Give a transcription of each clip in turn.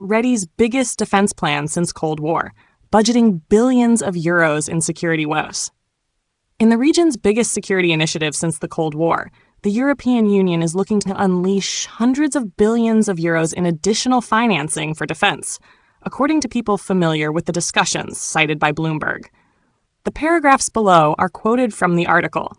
readies biggest defense plan since Cold War, budgeting billions of euros in security woes. In the region's biggest security initiative since the Cold War, the European Union is looking to unleash hundreds of billions of euros in additional financing for defense, according to people familiar with the discussions cited by Bloomberg. The paragraphs below are quoted from the article.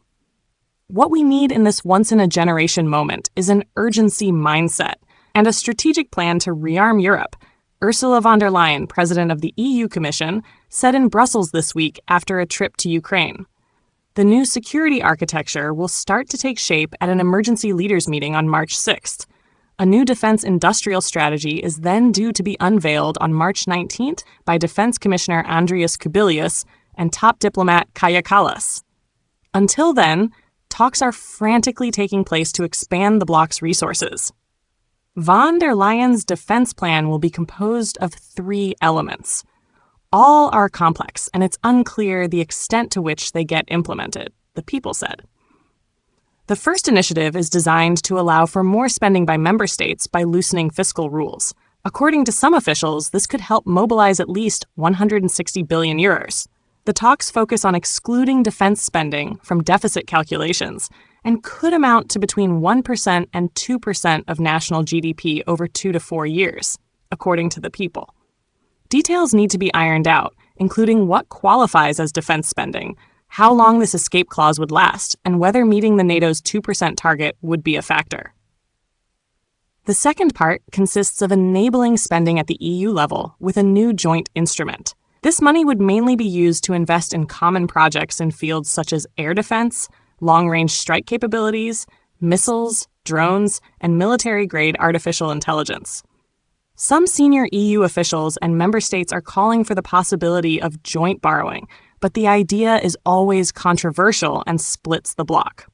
What we need in this once-in-a-generation moment is an urgency mindset and a strategic plan to rearm Europe, Ursula von der Leyen, president of the EU Commission, said in Brussels this week after a trip to Ukraine. The new security architecture will start to take shape at an emergency leaders meeting on March 6th. A new defense industrial strategy is then due to be unveiled on March 19th by Defense Commissioner Andrius Kubilius and top diplomat Kaja Kallas. Until then, talks are frantically taking place to expand the bloc's resources. Von der Leyen's defense plan will be composed of 3 elements. All are complex, and it's unclear the extent to which they get implemented, the people said. The first initiative is designed to allow for more spending by member states by loosening fiscal rules. According to some officials, this could help mobilize at least 160 billion euros. The talks focus on excluding defense spending from deficit calculations and could amount to between 1% and 2% of national GDP over 2 to 4 years, according to the people. Details need to be ironed out, including what qualifies as defense spending, how long this escape clause would last, and whether meeting the NATO's 2% target would be a factor. The second part consists of enabling spending at the EU level with a new joint instrument. This money would mainly be used to invest in common projects in fields such as air defense, long-range strike capabilities, missiles, drones, and military-grade artificial intelligence. Some senior EU officials and member states are calling for the possibility of joint borrowing, but the idea is always controversial and splits the bloc.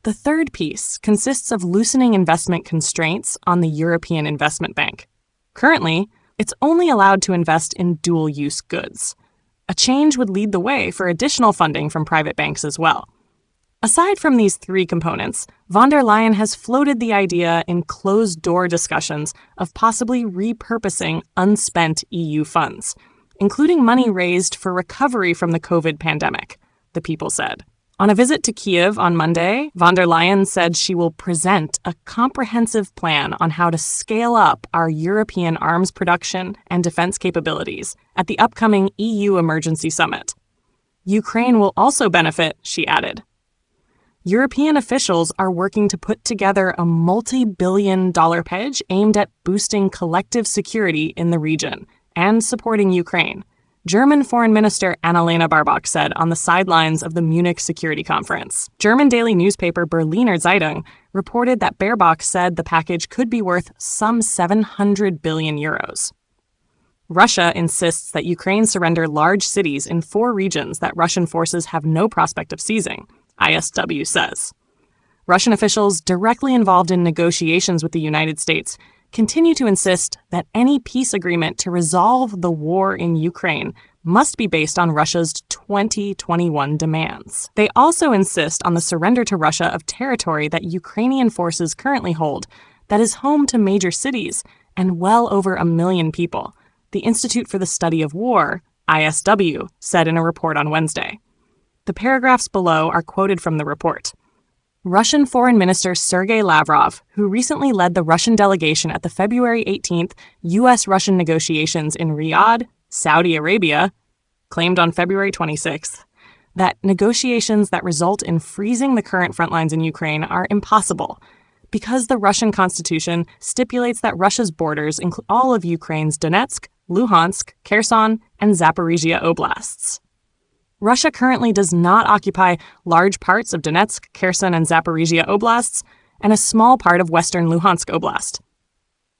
The third piece consists of loosening investment constraints on the European Investment Bank. Currently, it's only allowed to invest in dual-use goods. A change would lead the way for additional funding from private banks as well. Aside from these 3 components, von der Leyen has floated the idea in closed-door discussions of possibly repurposing unspent EU funds, including money raised for recovery from the COVID pandemic, the people said. On a visit to Kyiv on Monday, von der Leyen said she will present a comprehensive plan on how to scale up our European arms production and defense capabilities at the upcoming EU Emergency Summit. Ukraine will also benefit, she added. European officials are working to put together a multi-billion-dollar package aimed at boosting collective security in the region and supporting Ukraine, German Foreign Minister Annalena Baerbock said on the sidelines of the Munich Security Conference. German daily newspaper Berliner Zeitung reported that Baerbock said the package could be worth some 700 billion euros. Russia insists that Ukraine surrender large cities in 4 regions that Russian forces have no prospect of seizing, ISW says. Russian officials directly involved in negotiations with the United States continue to insist that any peace agreement to resolve the war in Ukraine must be based on Russia's 2021 demands. They also insist on the surrender to Russia of territory that Ukrainian forces currently hold that is home to major cities and well over 1 million people, the Institute for the Study of War, ISW, said in a report on Wednesday. The paragraphs below are quoted from the report. Russian Foreign Minister Sergei Lavrov, who recently led the Russian delegation at the February 18th U.S.-Russian negotiations in Riyadh, Saudi Arabia, claimed on February 26th that negotiations that result in freezing the current front lines in Ukraine are impossible because the Russian constitution stipulates that Russia's borders include all of Ukraine's Donetsk, Luhansk, Kherson, and Zaporizhia oblasts. Russia currently does not occupy large parts of Donetsk, Kherson, and Zaporizhia oblasts, and a small part of western Luhansk oblast.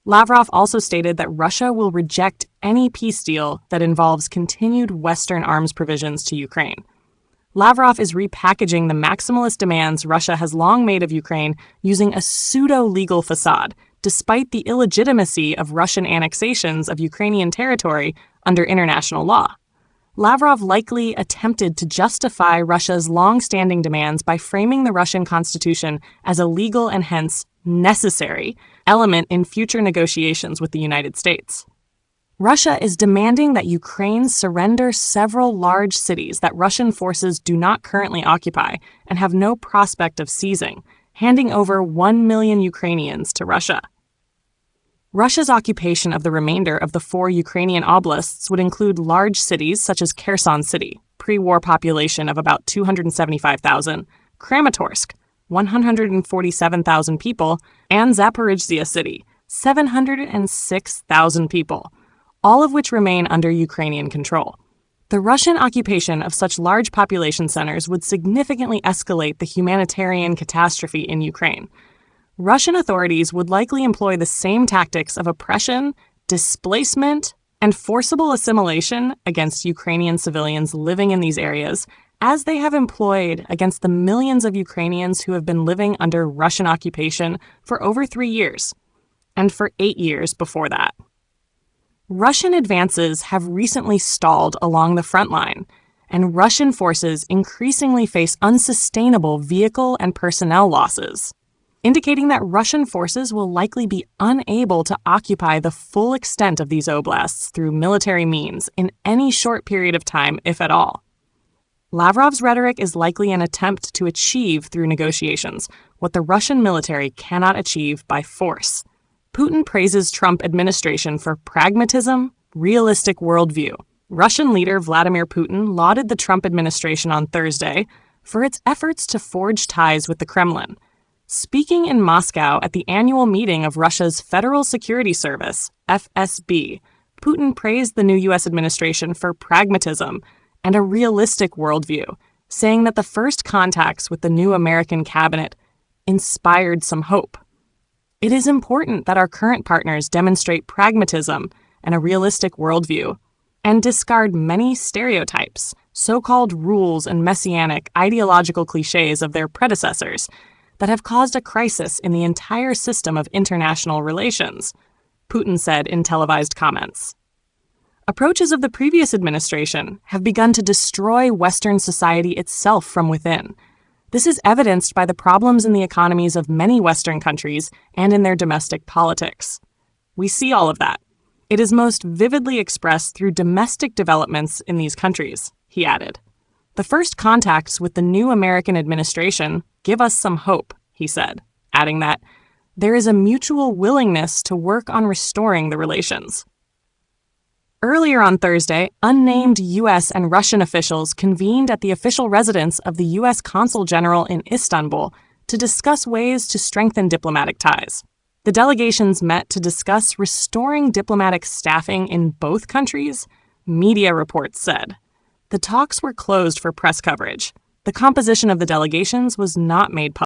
Lavrov also stated that Russia will reject any peace deal that involves continued Western arms provisions to Ukraine. Lavrov is repackaging the maximalist demands Russia has long made of Ukraine using a pseudo-legal facade, despite the illegitimacy of Russian annexations of Ukrainian territory under international law. Lavrov likely attempted to justify Russia's long-standing demands by framing the Russian constitution as illegal and hence necessary, element in future negotiations with the United States. Russia is demanding that Ukraine surrender several large cities that Russian forces do not currently occupy and have no prospect of seizing, handing over 1 million Ukrainians to Russia. Russia's occupation of the remainder of the 4 Ukrainian oblasts would include large cities such as Kherson City, pre-war population of about 275,000, Kramatorsk, 147,000 people, and Zaporizhzhia City, 706,000 people, all of which remain under Ukrainian control. The Russian occupation of such large population centers would significantly escalate the humanitarian catastrophe in Ukraine. Russian authorities would likely employ the same tactics of oppression, displacement, and forcible assimilation against Ukrainian civilians living in these areas as they have employed against the millions of Ukrainians who have been living under Russian occupation for over 3 years, and for 8 years before that. Russian advances have recently stalled along the front line, and Russian forces increasingly face unsustainable vehicle and personnel losses, indicating that Russian forces will likely be unable to occupy the full extent of these oblasts through military means in any short period of time, if at all. Lavrov's rhetoric is likely an attempt to achieve through negotiations what the Russian military cannot achieve by force. Putin praises Trump administration for pragmatism, realistic worldview. Russian leader Vladimir Putin lauded the Trump administration on Thursday for its efforts to forge ties with the Kremlin. Speaking in Moscow at the annual meeting of Russia's Federal Security Service, FSB, Putin praised the new U.S. administration for pragmatism and a realistic worldview, saying that the first contacts with the new American cabinet inspired some hope. It is important that our current partners demonstrate pragmatism and a realistic worldview, and discard many stereotypes, so-called rules and messianic ideological cliches of their predecessors that have caused a crisis in the entire system of international relations, Putin said in televised comments. Approaches of the previous administration have begun to destroy Western society itself from within. This is evidenced by the problems in the economies of many Western countries and in their domestic politics. We see all of that. It is most vividly expressed through domestic developments in these countries, he added. The first contacts with the new American administration give us some hope, he said, adding that there is a mutual willingness to work on restoring the relations. Earlier on Thursday, unnamed U.S. and Russian officials convened at the official residence of the U.S. Consul General in Istanbul to discuss ways to strengthen diplomatic ties. The delegations met to discuss restoring diplomatic staffing in both countries, media reports said. The talks were closed for press coverage. The composition of the delegations was not made public.